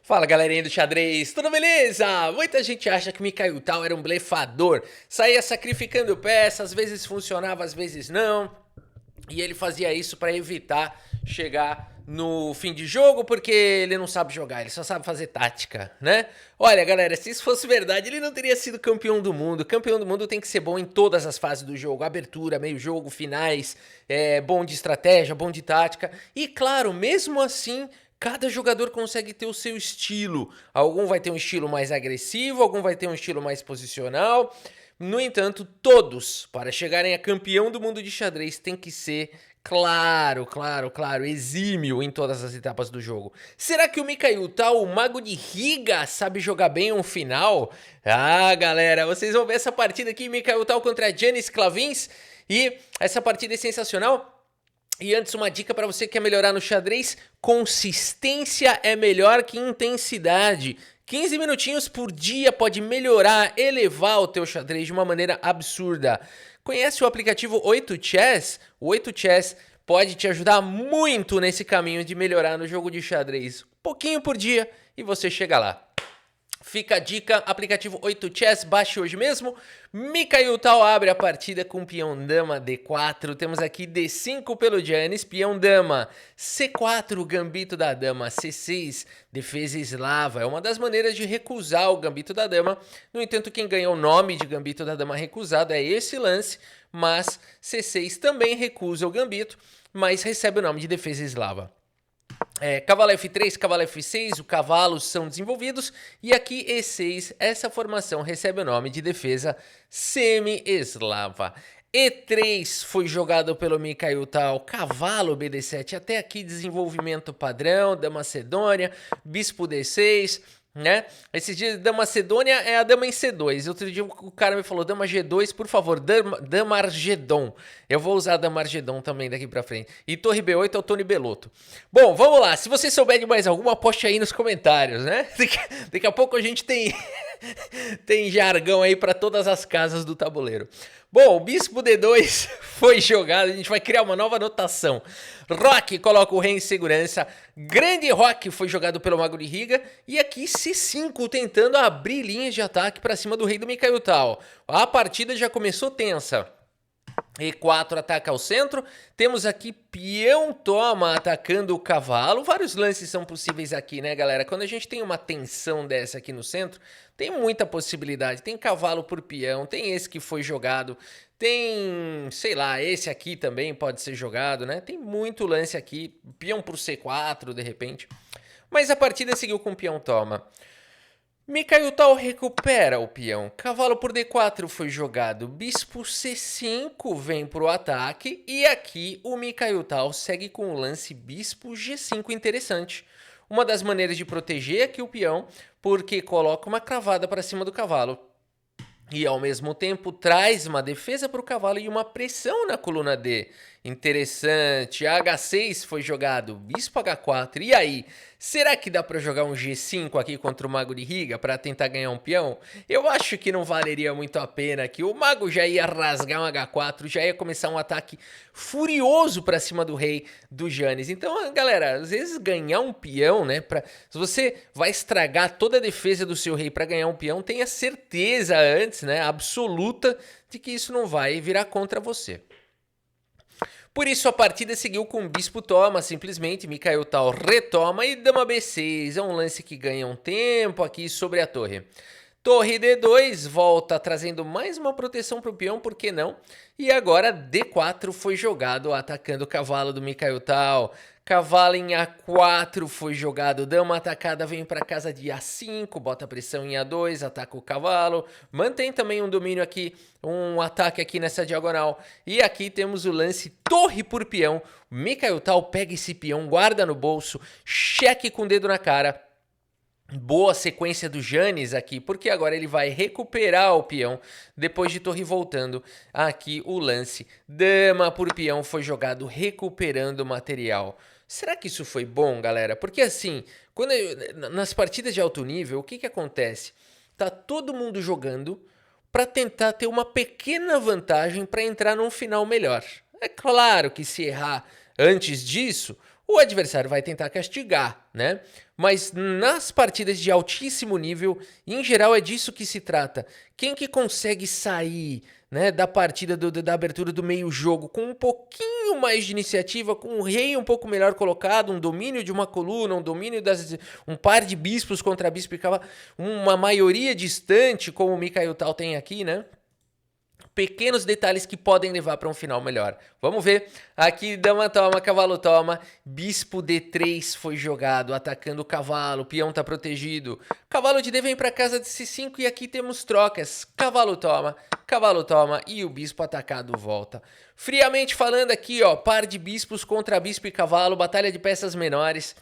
Fala galerinha do xadrez, tudo beleza? Muita gente acha que Mikhail Tal era um blefador, saía sacrificando peças, às vezes funcionava, às vezes não, e ele fazia isso para evitar chegar no fim de jogo porque ele não sabe jogar, ele só sabe fazer tática, né? Olha galera, se isso fosse verdade, ele não teria sido campeão do mundo. Campeão do mundo tem que ser bom em todas as fases do jogo, abertura, meio jogo, finais, bom de estratégia, bom de tática, e claro, mesmo assim cada jogador consegue ter o seu estilo. Algum vai ter um estilo mais agressivo, algum vai ter um estilo mais posicional. No entanto, todos, para chegarem a campeão do mundo de xadrez, tem que ser claro, exímio em todas as etapas do jogo. Será que o Mikhail Tal, o mago de Riga, sabe jogar bem um final? Ah, galera, vocês vão ver essa partida aqui, Mikhail Tal contra Giannis Clavins, e essa partida é sensacional. E antes, uma dica para você que quer melhorar no xadrez: consistência é melhor que intensidade. 15 minutinhos por dia pode melhorar, elevar o teu xadrez de uma maneira absurda. Conhece o aplicativo 8chess? O 8chess pode te ajudar muito nesse caminho de melhorar no jogo de xadrez. Pouquinho por dia e você chega lá. Fica a dica, aplicativo 8chess, baixe hoje mesmo. Mikhail Tal abre a partida com peão dama D4. Temos aqui D5 pelo Giannis, peão dama C4, gambito da dama C6, defesa eslava. É uma das maneiras de recusar o gambito da dama. No entanto, quem ganha o nome de gambito da dama recusado é esse lance, mas C6 também recusa o gambito, mas recebe o nome de defesa eslava. Cavalo F3, cavalo F6, os cavalos são desenvolvidos, e aqui E6, essa formação recebe o nome de defesa semi-eslava. E3 foi jogado pelo Mikhail Tal, cavalo BD7, até aqui desenvolvimento padrão, dama Macedônia, bispo D6, né? Esses dias, dama Macedônia é a dama em C2. Outro dia o cara me falou, dama G2, por favor, dama Argedon. Eu vou usar dama Argedon também daqui pra frente. E torre B8 é o Tony Belotto. Bom, vamos lá. Se você souber de mais alguma, poste aí nos comentários, né? Daqui a pouco a gente tem tem jargão aí pra todas as casas do tabuleiro. Bom, o bispo D2 foi jogado, a gente vai criar uma nova notação. Roque coloca o rei em segurança, grande roque foi jogado pelo mago de Riga, e aqui C5 tentando abrir linhas de ataque para cima do rei do Mikhail Tal. A partida já começou tensa. E4 ataca ao centro, temos aqui peão toma atacando o cavalo. Vários lances são possíveis aqui, né galera? Quando a gente tem uma tensão dessa aqui no centro, tem muita possibilidade. Tem cavalo por peão, tem esse que foi jogado, tem, sei lá, esse aqui também pode ser jogado, né? Tem muito lance aqui, peão por C4 de repente. Mas a partida seguiu com peão toma. Mikhail Tal recupera o peão, cavalo por D4 foi jogado, bispo C5 vem para o ataque, e aqui o Mikhail Tal segue com o lance bispo G5 interessante. Uma das maneiras de proteger aqui o peão, porque coloca uma cravada para cima do cavalo. E ao mesmo tempo traz uma defesa para o cavalo e uma pressão na coluna D. Interessante, H6 foi jogado, bispo H4, e aí? Será que dá para jogar um G5 aqui contra o mago de Riga para tentar ganhar um peão? Eu acho que não valeria muito a pena, que o mago já ia rasgar um H4, já ia começar um ataque furioso para cima do rei do Giannis. Então, galera, às vezes ganhar um peão, né, se você vai estragar toda a defesa do seu rei para ganhar um peão, tenha certeza antes, né, absoluta, de que isso não vai virar contra você. Por isso a partida seguiu com bispo toma, simplesmente Mikhail Tal retoma e dama B6, é um lance que ganha um tempo aqui sobre a torre. Torre D2 volta trazendo mais uma proteção para o peão, por que não? E agora D4 foi jogado atacando o cavalo do Mikhail Tal. Cavalo em A4 foi jogado, dama atacada vem para casa de A5, bota pressão em A2, ataca o cavalo. Mantém também um domínio aqui, um ataque aqui nessa diagonal. E aqui temos o lance torre por peão. Mikhail Tal pega esse peão, guarda no bolso, cheque com o dedo na cara. Boa sequência do Giannis aqui, porque agora ele vai recuperar o peão depois de torre voltando. Aqui o lance dama por peão foi jogado recuperando o material. Será que isso foi bom, galera? Porque assim, nas partidas de alto nível, o que acontece? Tá todo mundo jogando para tentar ter uma pequena vantagem para entrar num final melhor. É claro que se errar antes disso, o adversário vai tentar castigar, né? Mas nas partidas de altíssimo nível, em geral é disso que se trata. Quem que consegue sair, né, da partida da abertura do meio jogo com um pouquinho mais de iniciativa, com um rei um pouco melhor colocado, um domínio de uma coluna, um par de bispos contra bispo e cavalo, uma maioria distante, como o Mikhail Tal tem aqui, né? Pequenos detalhes que podem levar para um final melhor. Vamos ver. Aqui, dama toma, cavalo toma. Bispo D3 foi jogado, atacando o cavalo. O peão tá protegido. Cavalo de D vem para casa de C5 e aqui temos trocas. Cavalo toma e o bispo atacado volta. Friamente falando aqui, ó, par de bispos contra bispo e cavalo, batalha de peças menores.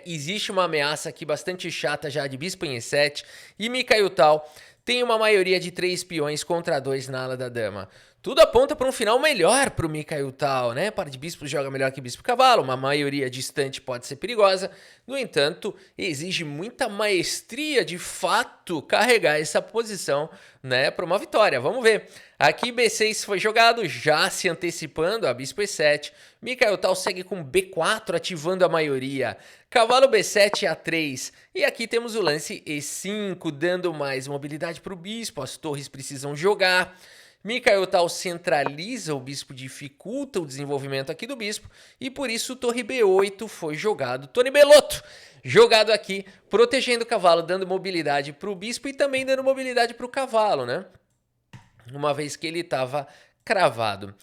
Existe uma ameaça aqui bastante chata já de bispo em E7 e Mikhail Tal tem uma maioria de 3 peões contra 2 na ala da dama. Tudo aponta para um final melhor para o Mikhail Tal, né? Par de bispos joga melhor que bispo cavalo, uma maioria distante pode ser perigosa. No entanto, exige muita maestria de fato carregar essa posição, né, para uma vitória. Vamos ver. Aqui B6 foi jogado, já se antecipando a bispo E7. Mikhail Tal segue com B4, ativando a maioria. Cavalo B7 A3. E aqui temos o lance E5, dando mais mobilidade para o bispo. As torres precisam jogar. Mikhail Tal centraliza o bispo, dificulta o desenvolvimento aqui do bispo. E por isso torre B8 foi jogado. Tony Belotto jogado aqui, protegendo o cavalo, dando mobilidade para o bispo e também dando mobilidade para o cavalo, né? Uma vez que ele estava cravado.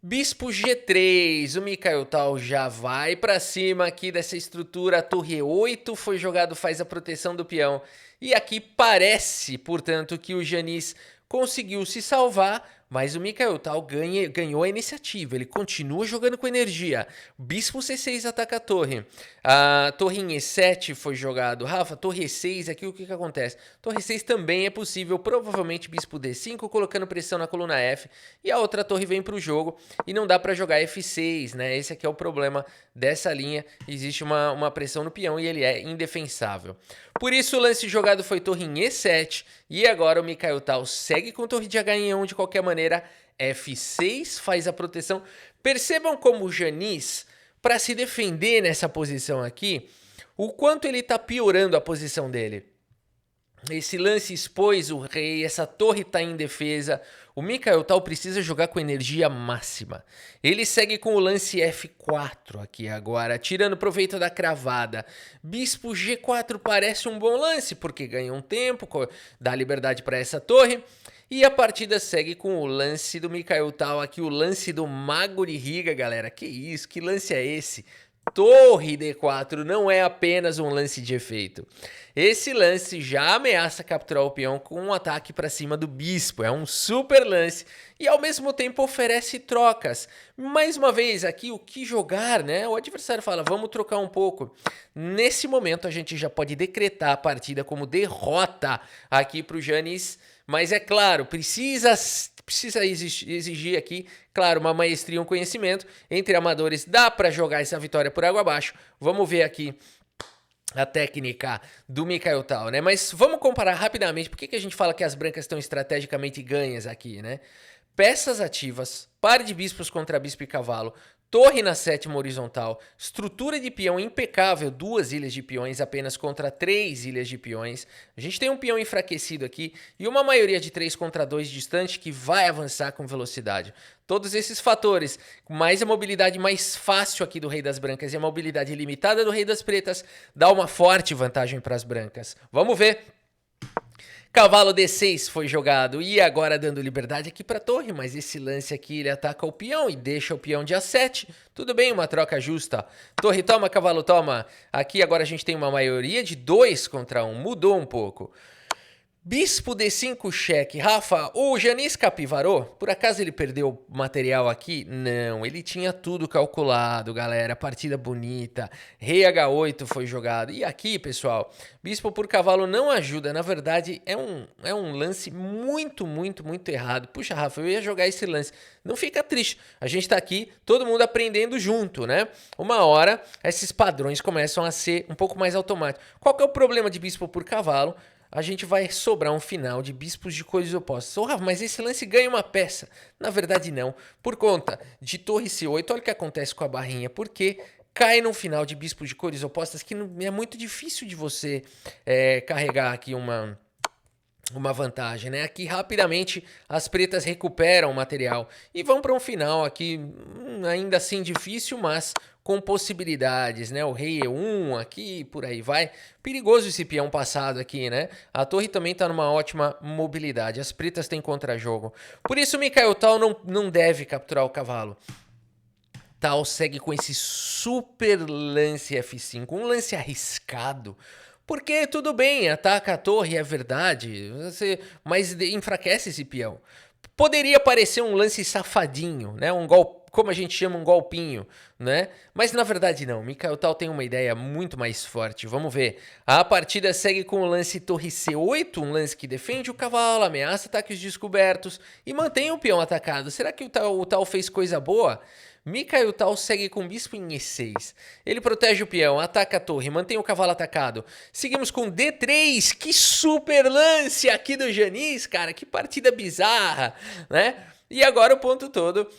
Bispo G3, o Mikhail Tal já vai para cima aqui dessa estrutura, a torre E8 foi jogado, faz a proteção do peão. E aqui parece, portanto, que o Janis conseguiu se salvar, mas o Mikhail Tal ganhou a iniciativa, ele continua jogando com energia. Bispo C6 ataca a torre. A torre em E7 foi jogado. Rafa, torre E6, aqui o que acontece? Torre E6 também é possível, provavelmente bispo D5, colocando pressão na coluna F, e a outra torre vem para o jogo, e não dá para jogar F6, né? Esse aqui é o problema dessa linha, existe uma pressão no peão e ele é indefensável. Por isso o lance jogado foi torre em E7, e agora o Mikhail Tal segue com torre de H em E1 de qualquer maneira. F6 faz a proteção. Percebam como o Janis, para se defender nessa posição aqui, o quanto ele está piorando a posição dele. Esse lance expôs o rei, essa torre está em defesa. O Mikhail Tal precisa jogar com energia máxima. Ele segue com o lance F4 aqui agora, tirando proveito da cravada. Bispo G4 parece um bom lance, porque ganha um tempo, dá liberdade para essa torre. E a partida segue com o lance do Mikhail Tal aqui, o lance do Mago de Riga, galera. Que isso, que lance é esse? Torre D4 não é apenas um lance de efeito. Esse lance já ameaça capturar o peão com um ataque para cima do bispo. É um super lance e ao mesmo tempo oferece trocas. Mais uma vez aqui o que jogar, né? O adversário fala, vamos trocar um pouco. Nesse momento a gente já pode decretar a partida como derrota aqui para o Janis. Mas é claro, precisa exigir aqui, claro, uma maestria e um conhecimento. Entre amadores dá para jogar essa vitória por água abaixo. Vamos ver aqui a técnica do Mikhail Tal, né? Mas vamos comparar rapidamente. Por que a gente fala que as brancas estão estrategicamente ganhas aqui, né? Peças ativas, par de bispos contra bispo e cavalo, torre na sétima horizontal, estrutura de peão impecável, 2 ilhas de peões apenas contra 3 ilhas de peões. A gente tem um peão enfraquecido aqui e uma maioria de 3 contra 2 distante que vai avançar com velocidade. Todos esses fatores, mais a mobilidade mais fácil aqui do rei das brancas e a mobilidade limitada do rei das pretas, dá uma forte vantagem para as brancas. Vamos ver. Cavalo D6 foi jogado e agora dando liberdade aqui para a torre, mas esse lance aqui ele ataca o peão e deixa o peão de A7. Tudo bem, uma troca justa. Torre toma, cavalo toma. Aqui agora a gente tem uma maioria de 2 contra 1, mudou um pouco. Bispo D5 cheque. Rafa, o Janis capivarou? Por acaso ele perdeu material aqui? Não, ele tinha tudo calculado, galera. Partida bonita. Rei H8 foi jogado. E aqui, pessoal, bispo por cavalo não ajuda. Na verdade, é um lance muito errado. Puxa, Rafa, eu ia jogar esse lance. Não fica triste. A gente tá aqui, todo mundo aprendendo junto, né? Uma hora, esses padrões começam a ser um pouco mais automáticos. Qual que é o problema de bispo por cavalo? A gente vai sobrar um final de bispos de cores opostas. Oh, Rafa, mas esse lance ganha uma peça. Na verdade, não. Por conta de torre C8, olha o que acontece com a barrinha. Porque cai no final de bispo de cores opostas, que é muito difícil de você carregar aqui uma vantagem, né? Aqui rapidamente as pretas recuperam o material e vão para um final aqui, ainda assim difícil, mas com possibilidades, né? O rei E1 aqui, por aí vai. Perigoso esse peão passado aqui, né? A torre também tá numa ótima mobilidade. As pretas têm contra-jogo. Por isso, Mikhail Tal não deve capturar o cavalo. Tal segue com esse super lance F5, um lance arriscado. Porque tudo bem, ataca a torre, é verdade, mas enfraquece esse peão. Poderia parecer um lance safadinho, né? Um golpe, como a gente chama, um golpinho, né? Mas na verdade não. Mikhail Tal tem uma ideia muito mais forte. Vamos ver. A partida segue com o lance torre C8, um lance que defende o cavalo, ameaça ataques descobertos e mantém o peão atacado. Será que o Tal fez coisa boa? Mikhail Tal segue com bispo em E6. Ele protege o peão, ataca a torre, mantém o cavalo atacado. Seguimos com D3. Que super lance aqui do Janis, cara. Que partida bizarra, né? E agora o ponto todo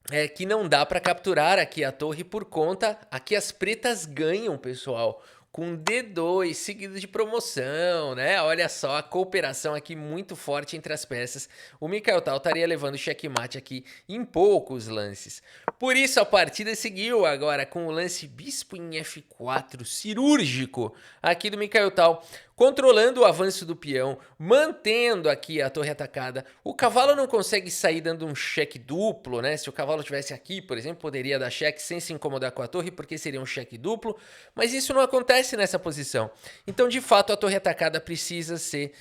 é que não dá para capturar aqui a torre por conta... Aqui as pretas ganham, pessoal, com D2 seguido de promoção, né? Olha só, a cooperação aqui muito forte entre as peças. O Mikhail Tal estaria levando checkmate aqui em poucos lances. Por isso a partida seguiu agora com o lance bispo em F4, cirúrgico aqui do Mikhail Tal, controlando o avanço do peão, mantendo aqui a torre atacada. O cavalo não consegue sair dando um cheque duplo, né? Se o cavalo estivesse aqui, por exemplo, poderia dar cheque sem se incomodar com a torre, porque seria um cheque duplo, mas isso não acontece nessa posição. Então, de fato, a torre atacada precisa ser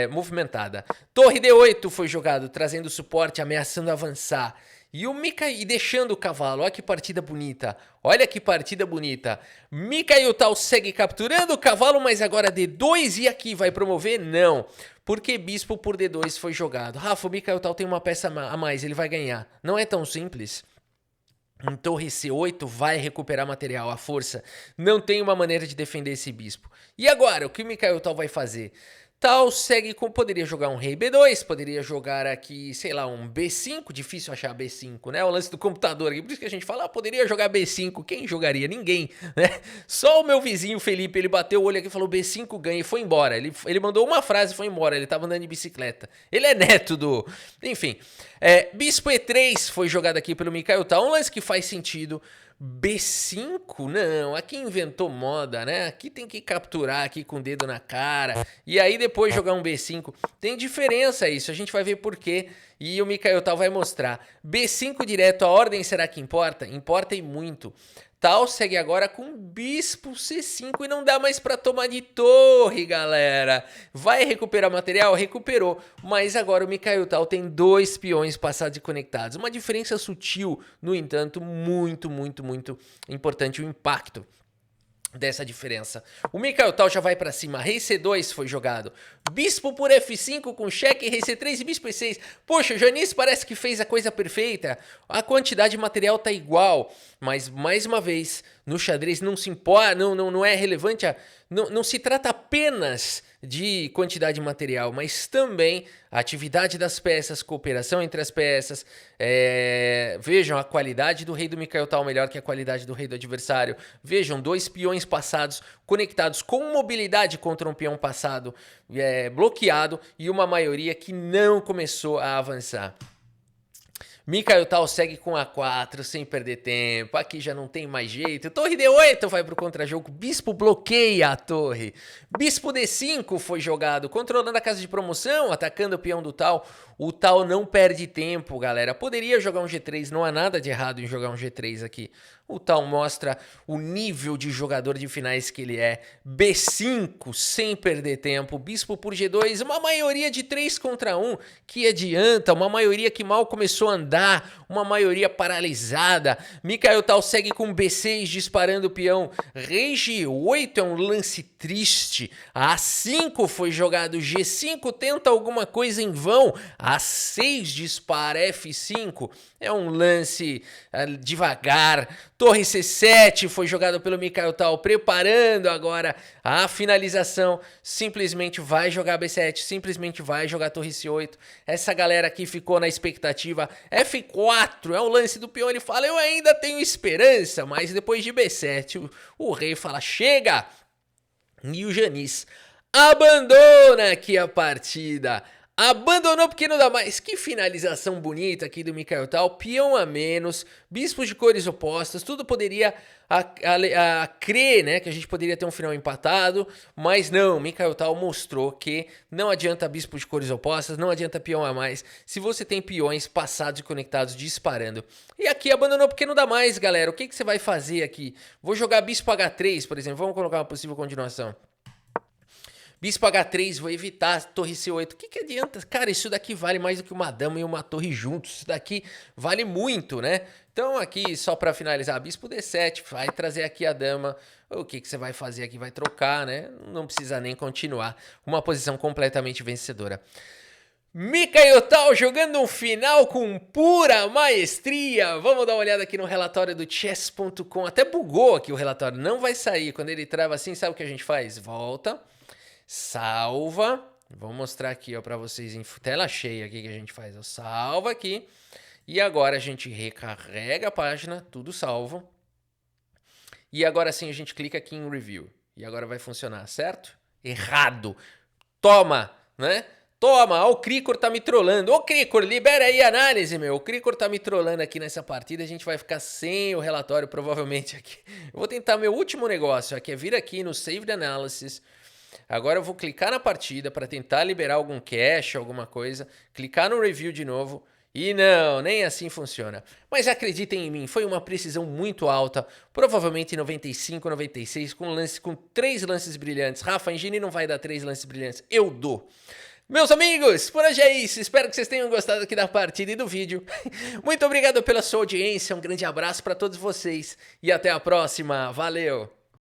movimentada. Torre D8 foi jogado, trazendo suporte, ameaçando avançar. E deixando o cavalo, olha que partida bonita, olha que partida bonita. Mikhail Tal segue capturando o cavalo, mas agora D2 e aqui vai promover? Não, porque bispo por D2 foi jogado. Rafa, o Mikhail Tal tem uma peça a mais, ele vai ganhar. Não é tão simples. Em torre C8 vai recuperar material, a força. Não tem uma maneira de defender esse bispo. E agora, o que o Mikhail Tal vai fazer? Tal segue com... Poderia jogar um rei B2, poderia jogar aqui, sei lá, um B5. Difícil achar B5, né? O lance do computador aqui. Por isso que a gente fala, poderia jogar B5. Quem jogaria? Ninguém, né? Só o meu vizinho Felipe, ele bateu o olho aqui e falou B5 ganha e foi embora. Ele mandou uma frase e foi embora. Ele tava andando de bicicleta. Ele é neto do... Enfim. Bispo E3 foi jogado aqui pelo Mikhail Tal. Um lance que faz sentido. B5? Não, aqui inventou moda, né? Aqui tem que capturar aqui com o dedo na cara e aí depois jogar um B5. Tem diferença isso, a gente vai ver por quê e o Mikhail Tal vai mostrar. B5 direto, a ordem será que importa? Importa e muito. Tal segue agora com bispo C5 e não dá mais para tomar de torre, galera. Vai recuperar material? Recuperou. Mas agora o Mikhail Tal tem 2 peões passados e conectados. Uma diferença sutil, no entanto, muito, muito, muito importante o impacto dessa diferença. O Mikhail Tal já vai pra cima. Rei C2 foi jogado. Bispo por F5 com cheque. Rei C3 e bispo E6. Poxa, o Janis parece que fez a coisa perfeita. A quantidade de material tá igual. Mas, mais uma vez, no xadrez não se importa, não é relevante. Não se trata apenas de quantidade de material, mas também a atividade das peças, cooperação entre as peças. Vejam, a qualidade do rei do Mikhail Tal melhor que a qualidade do rei do adversário. Vejam, 2 peões passados conectados com mobilidade contra um peão passado bloqueado e uma maioria que não começou a avançar. Mikhail Tal segue com A4 sem perder tempo. Aqui já não tem mais jeito. Torre D8 vai pro contra-jogo. Bispo bloqueia a torre. Bispo D5 foi jogado, controlando a casa de promoção, atacando o peão do Tal. O Tal não perde tempo, galera. Poderia jogar um G3, não há nada de errado em jogar um G3 aqui. O Tal mostra o nível de jogador de finais que ele é. B5 sem perder tempo. Bispo por G2, uma maioria de 3 contra 1. Que adianta, uma maioria que mal começou a andar, uma maioria paralisada. Mikhail Tal segue com B6 disparando o peão. Rei G8 é um lance triste. A5 foi jogado, G5 tenta alguma coisa em vão. A6 dispara, F5 é um lance devagar. Torre C7 foi jogado pelo Mikhail Tal, preparando agora a finalização. Simplesmente vai jogar B7, simplesmente vai jogar Torre C8. Essa galera aqui ficou na expectativa. F4 é o lance do peão, ele fala, eu ainda tenho esperança, mas depois de B7, o rei fala, chega! E o Janis abandona aqui a partida. Abandonou porque não dá mais. Que finalização bonita aqui do Mikhail Tal. Peão a menos, bispos de cores opostas. Tudo poderia a crer, né, que a gente poderia ter um final empatado. Mas não, Mikhail Tal mostrou que não adianta bispo de cores opostas, não adianta peão a mais. Se você tem peões passados e conectados disparando. E aqui abandonou porque não dá mais, galera. O que você vai fazer aqui? Vou jogar bispo H3, por exemplo. Vamos colocar uma possível continuação. Bispo H3, vou evitar torre C8. O que adianta? Cara, isso daqui vale mais do que uma dama e uma torre juntos. Isso daqui vale muito, né? Então aqui, só para finalizar, bispo D7, vai trazer aqui a dama. O que você vai fazer aqui? Vai trocar, né? Não precisa nem continuar. Uma posição completamente vencedora. Mikhail Tal jogando um final com pura maestria. Vamos dar uma olhada aqui no relatório do chess.com. Até bugou aqui o relatório. Não vai sair. Quando ele trava assim, sabe o que a gente faz? Volta. Salva, vou mostrar aqui ó para vocês em tela cheia aqui que a gente faz, ó, salva aqui e agora a gente recarrega a página, tudo salvo e agora sim a gente clica aqui em review e agora vai funcionar, certo? Errado, toma, né? Toma, ó, o Krikor tá me trollando, ô Krikor, libera aí a análise, meu, o Krikor tá me trollando aqui nessa partida, a gente vai ficar sem o relatório provavelmente aqui. Eu vou tentar meu último negócio aqui, é vir aqui no Save the Analysis. Agora eu vou clicar na partida para tentar liberar algum cache, alguma coisa, clicar no review de novo e não, nem assim funciona. Mas acreditem em mim, foi uma precisão muito alta, provavelmente 95, 96, com 3 lances brilhantes. Rafa, Engine não vai dar 3 lances brilhantes, eu dou. Meus amigos, por hoje é isso, espero que vocês tenham gostado aqui da partida e do vídeo. Muito obrigado pela sua audiência, um grande abraço para todos vocês e até a próxima, valeu!